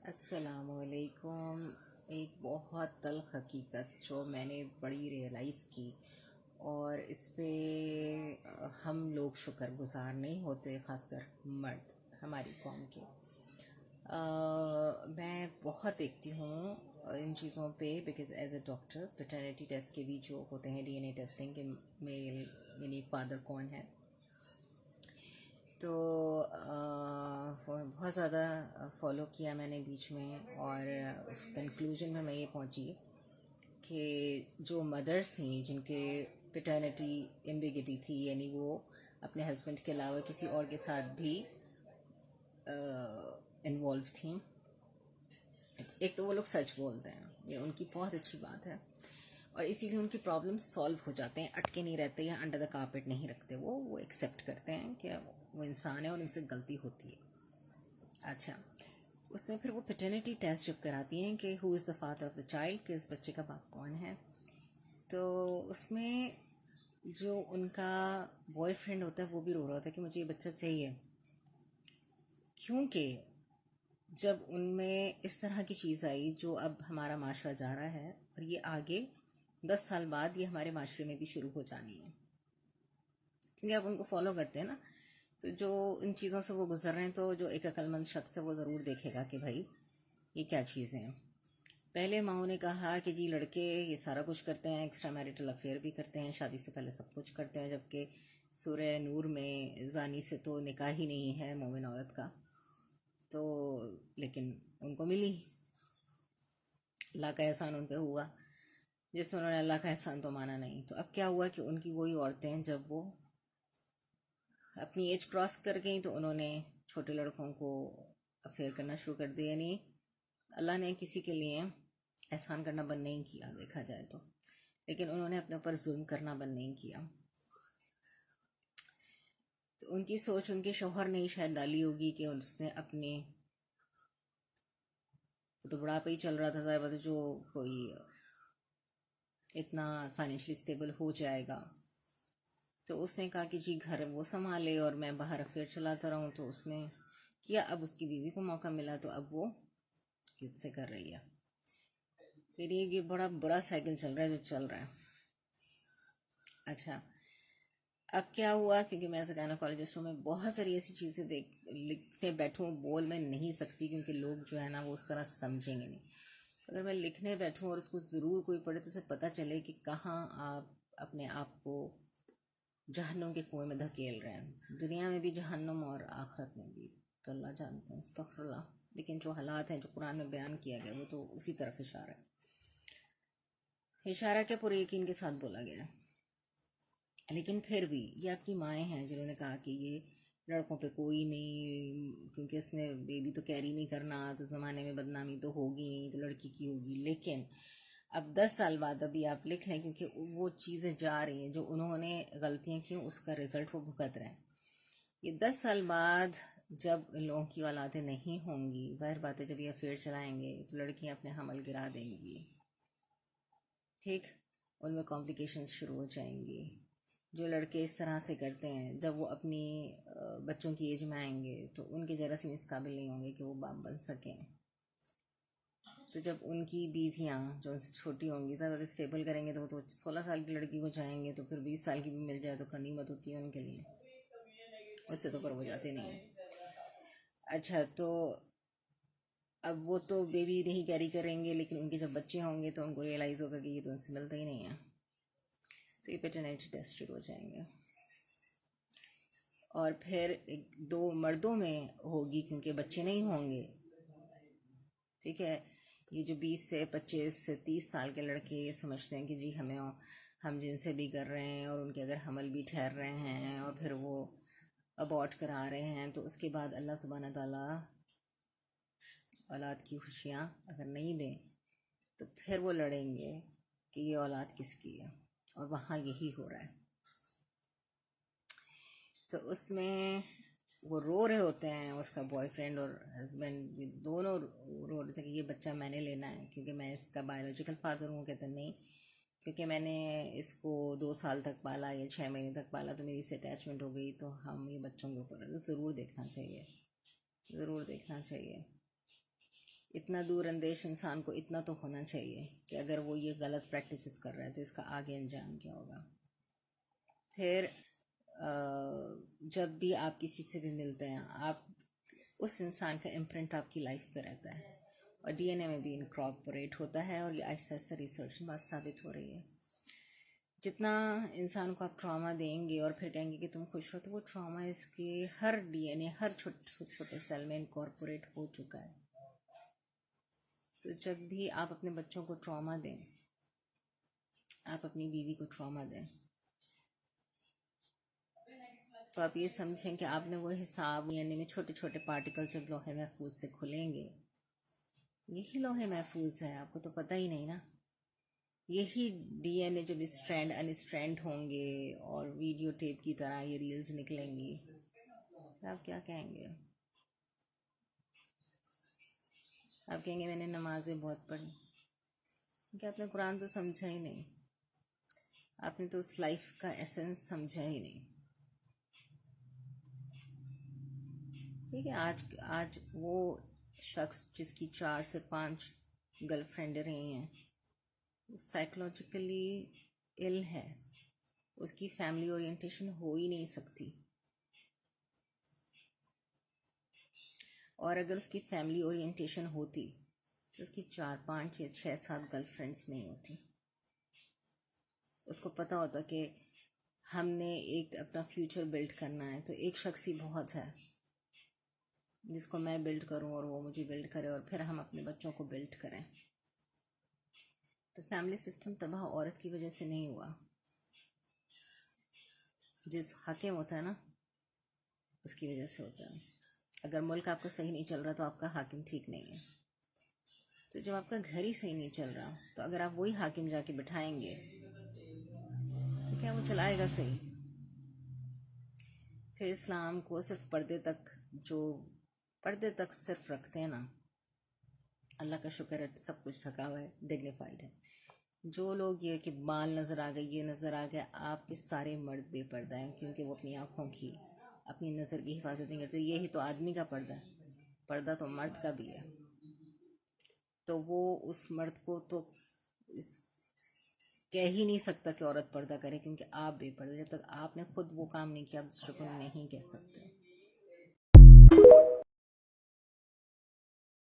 السلام علیکم. ایک بہت تلخ حقیقت جو میں نے بڑی ریئلائز کی، اور اس پہ ہم لوگ شکر گزار نہیں ہوتے، خاص کر مرد ہماری قوم کے. میں بہت دیکھتی ہوں ان چیزوں پہ، because as a doctor paternity test کے بھی جو ہوتے ہیں ڈی این اے ٹیسٹنگ کے میل یعنی فادر کون ہے، تو بہت زیادہ فالو کیا میں نے بیچ میں، اور اس کنکلوژن میں یہ پہنچی کہ جو مدرس تھیں جن کے پیٹرنٹی ایمبیگٹی تھی، یعنی وہ اپنے ہسبینڈ کے علاوہ کسی اور کے ساتھ بھی انوالو تھیں. ایک تو وہ لوگ سچ بولتے ہیں، یہ ان کی بہت اچھی بات ہے، اور اسی لیے ان کی پرابلم سالو ہو جاتے ہیں، اٹکے نہیں رہتے یا انڈر دا کارپیٹ نہیں رکھتے. وہ ایکسیپٹ کرتے ہیں کہ وہ انسان ہے اور ان سے غلطی ہوتی ہے. اچھا، اس میں پھر وہ پیٹرنٹی ٹیسٹ جب کراتی ہیں کہ who is the father of the child, کہ اس بچے کا باپ کون ہے، تو اس میں جو ان کا بوائے فرینڈ ہوتا ہے وہ بھی رو رہا ہوتا ہے کہ مجھے یہ بچہ چاہیے، کیونکہ جب ان میں اس طرح کی چیز آئی جو اب ہمارا معاشرہ جا رہا ہے، اور یہ آگے 10 سال بعد یہ ہمارے معاشرے میں بھی شروع ہو جانی ہے، کیونکہ آپ ان کو فالو کرتے ہیں نا، تو جو ان چیزوں سے وہ گزر رہے ہیں، تو جو ایک عقل مند شخص ہے وہ ضرور دیکھے گا کہ بھائی یہ کیا چیزیں ہیں. پہلے ماؤں نے کہا کہ جی لڑکے یہ سارا کچھ کرتے ہیں، ایکسٹرا میرٹل افیئر بھی کرتے ہیں، شادی سے پہلے سب کچھ کرتے ہیں، جبکہ سورہ نور میں زانی سے تو نکاح ہی نہیں ہے مومن عورت کا. تو لیکن ان کو ملی، اللہ کا احسان ان پہ ہوا، جس میں انہوں نے اللہ کا احسان تو مانا نہیں. تو اب کیا ہوا کہ ان کی وہی عورتیں جب وہ اپنی ایج کراس کر گئیں تو انہوں نے چھوٹے لڑکوں کو افیئر کرنا شروع کر دیا. یعنی اللہ نے کسی کے لیے احسان کرنا بند نہیں کیا دیکھا جائے تو، لیکن انہوں نے اپنے اوپر ظلم کرنا بند نہیں کیا. تو ان کی سوچ ان کے شوہر نے ہی شاید ڈالی ہوگی کہ اس نے اپنے، تو بڑھاپا ہی چل رہا تھا، ظاہر بات ہے جو کوئی اتنا فائنینشلی اسٹیبل ہو جائے گا، تو اس نے کہا کہ جی گھر وہ سنبھالے اور میں باہر افیئر چلاتا رہوں. تو اس نے کیا، اب اس کی بیوی کو موقع ملا تو اب وہ یوتھ سے کر رہی ہے. پھر یہ بڑا برا سائیکل چل رہا ہے جو چل رہا ہے. اچھا، اب کیا ہوا، کیونکہ میں ایز اے گائنیکالوجسٹ ہوں، میں بہت ساری ایسی چیزیں لکھنے بیٹھوں، بول میں نہیں سکتی کیونکہ لوگ جو ہے نا وہ اس طرح سمجھیں گے نہیں. اگر میں لکھنے بیٹھوں اور اس کو ضرور کوئی پڑھے تو اسے پتہ چلے کہ کہاں آپ اپنے آپ کو جہنم کے کنویں میں دھکیل رہے ہیں، دنیا میں بھی جہنم اور آخرت میں بھی. تو اللہ جانتے ہیں، استغفر اللہ. لیکن جو حالات ہیں جو قرآن میں بیان کیا گیا وہ تو اسی طرف اشارہ ہے، اشارہ کے پورے یقین کے ساتھ بولا گیا ہے. لیکن پھر بھی یہ آپ کی مائیں ہیں جنہوں نے کہا کہ یہ لڑکوں پہ کوئی نہیں، کیونکہ اس نے بیبی تو کیری نہیں کرنا، تو زمانے میں بدنامی تو ہوگی نہیں، تو لڑکی کی ہوگی. لیکن اب 10 سال بعد ابھی آپ لکھ لیں، کیونکہ وہ چیزیں جا رہی ہیں جو انہوں نے غلطیاں کی، اس کا رزلٹ وہ بھگت رہے ہیں. یہ 10 سال بعد جب ان لوگوں کی اولادیں نہیں ہوں گی، ظاہر بات ہے جب یہ افیئر چلائیں گے تو لڑکیاں اپنے حمل گرا دیں گی، ٹھیک، ان میں کمپلیکیشنز شروع ہو جائیں گی. جو لڑکے اس طرح سے کرتے ہیں جب وہ اپنی بچوں کی ایج میں آئیں گے تو ان کے جراثیم اس قابل نہیں ہوں گے کہ وہ باپ بن سکیں. تو جب ان کی بیویاں جو ان سے چھوٹی ہوں گی زیادہ اسٹیبل کریں گے تو وہ تو 16 سال کی لڑکی کو چاہیں گے، تو پھر 20 سال کی بھی مل جائے تو غنیمت ہوتی ہے ان کے لیے، اس سے تو پر ہو جاتے نہیں. اچھا، تو اب وہ تو بیبی نہیں کیری کریں گے، لیکن ان کے جب بچے ہوں گے تو ان کو ریئلائز ہوگا کہ یہ تو ان سے ملتا ہی نہیں ہے، تو یہ پیٹرنٹی ٹیسٹ شروع ہو جائیں گے. اور پھر دو مردوں میں ہوگی کیونکہ بچے نہیں ہوں گے، ٹھیک ہے. یہ جو 20 سے 25 سے 30 سال کے لڑکے یہ سمجھتے ہیں کہ جی ہم جن سے بھی کر رہے ہیں، اور ان کے اگر حمل بھی ٹھہر رہے ہیں اور پھر وہ ابورٹ کرا رہے ہیں، تو اس کے بعد اللہ سبحانہ تعالیٰ اولاد کی خوشیاں اگر نہیں دیں تو پھر وہ لڑیں گے کہ یہ اولاد کس کی ہے، اور وہاں یہی ہو رہا ہے. تو اس میں وہ رو رہے ہوتے ہیں، اس کا بوائے فرینڈ اور ہسبینڈ دونوں رو رہے تھے کہ یہ بچہ میں نے لینا ہے کیونکہ میں اس کا بایولوجیکل فادر ہوں. کہتے نہیں، کیونکہ میں نے اس کو 2 سال تک پالا یا 6 مہینے تک پالا تو میری سے اٹیچمنٹ ہو گئی، تو ہم یہ بچوں کے اوپر ضرور دیکھنا چاہیے، ضرور دیکھنا چاہیے. اتنا دور اندیش انسان کو اتنا تو ہونا چاہیے کہ اگر وہ یہ غلط پریکٹسز کر رہا ہے تو اس کا آگے انجام کیا ہوگا. پھر جب بھی آپ کسی سے بھی ملتے ہیں آپ اس انسان کا امپرنٹ آپ کی لائف پہ رہتا ہے اور ڈی این اے میں بھی انکارپوریٹ ہوتا ہے. اور یہ آہستہ آہستہ ریسرچ میں بات ثابت ہو رہی ہے. جتنا انسان کو آپ ٹراما دیں گے اور پھر کہیں گے کہ تم خوش ہو تو وہ ٹراما اس کے ہر ڈی این اے ہر چھوٹے چھوٹے سیل میں انکارپوریٹ ہو چکا ہے. تو جب بھی آپ اپنے بچوں کو ٹراما دیں, آپ اپنی بیوی کو ٹراما دیں, تو آپ یہ سمجھیں کہ آپ نے وہ حساب یعنی میں چھوٹے چھوٹے پارٹیکل جب لوہے محفوظ سے کھلیں گے, یہی لوہے محفوظ ہے, آپ کو تو پتہ ہی نہیں نا. یہی ڈی این اے جب اسٹرینڈ ان اسٹرینڈ ہوں گے اور ویڈیو ٹیپ کی طرح یہ ریلز نکلیں گی, تو آپ کیا کہیں گے؟ آپ کہیں گے میں نے نمازیں بہت پڑھی, کیونکہ آپ نے قرآن تو سمجھا ہی نہیں, آپ نے تو اس لائف کا ایسنس سمجھا ہی نہیں. ٹھیک ہے, آج وہ شخص جس کی 4 سے 5 گرل فرینڈ رہی ہیں سائیکولوجیکلی ill ہے, اس کی فیملی اورینٹیشن ہو ہی نہیں سکتی. اور اگر اس کی فیملی اورینٹیشن ہوتی تو اس کی 4 5 یا 6 7 گرل فرینڈس نہیں ہوتی. اس کو پتہ ہوتا کہ ہم نے ایک اپنا فیوچر بلڈ کرنا ہے تو ایک شخص ہی بہت ہے جس کو میں بلڈ کروں اور وہ مجھے بلڈ کرے اور پھر ہم اپنے بچوں کو بلڈ کریں. تو فیملی سسٹم تباہ عورت کی وجہ سے نہیں ہوا. جس حاکم ہوتا ہے نا اس کی وجہ سے ہوتا ہے. اگر ملک آپ کا صحیح نہیں چل رہا تو آپ کا حاکم ٹھیک نہیں ہے. تو جب آپ کا گھر ہی صحیح نہیں چل رہا تو اگر آپ وہی حاکم جا کے بٹھائیں گے تو کیا وہ چلائے گا صحیح؟ پھر اسلام کو صرف پردے تک صرف رکھتے ہیں نا, اللہ کا شکر ہے سب کچھ تھکا ہوا ہے, ڈگنیفائڈ ہے. جو لوگ یہ کہ بال نظر آ گئے, یہ نظر آ گیا, آپ کے سارے مرد بے پردہ ہیں کیونکہ وہ اپنی آنکھوں کی اپنی نظر کی حفاظت نہیں کرتے. یہی تو آدمی کا پردہ ہے, پردہ تو مرد کا بھی ہے. تو وہ اس مرد کو تو کہہ ہی نہیں سکتا کہ عورت پردہ کرے کیونکہ آپ بے پردہ. جب تک آپ نے خود وہ کام نہیں کیا آپ دوسرے کو نہیں کہہ سکتے.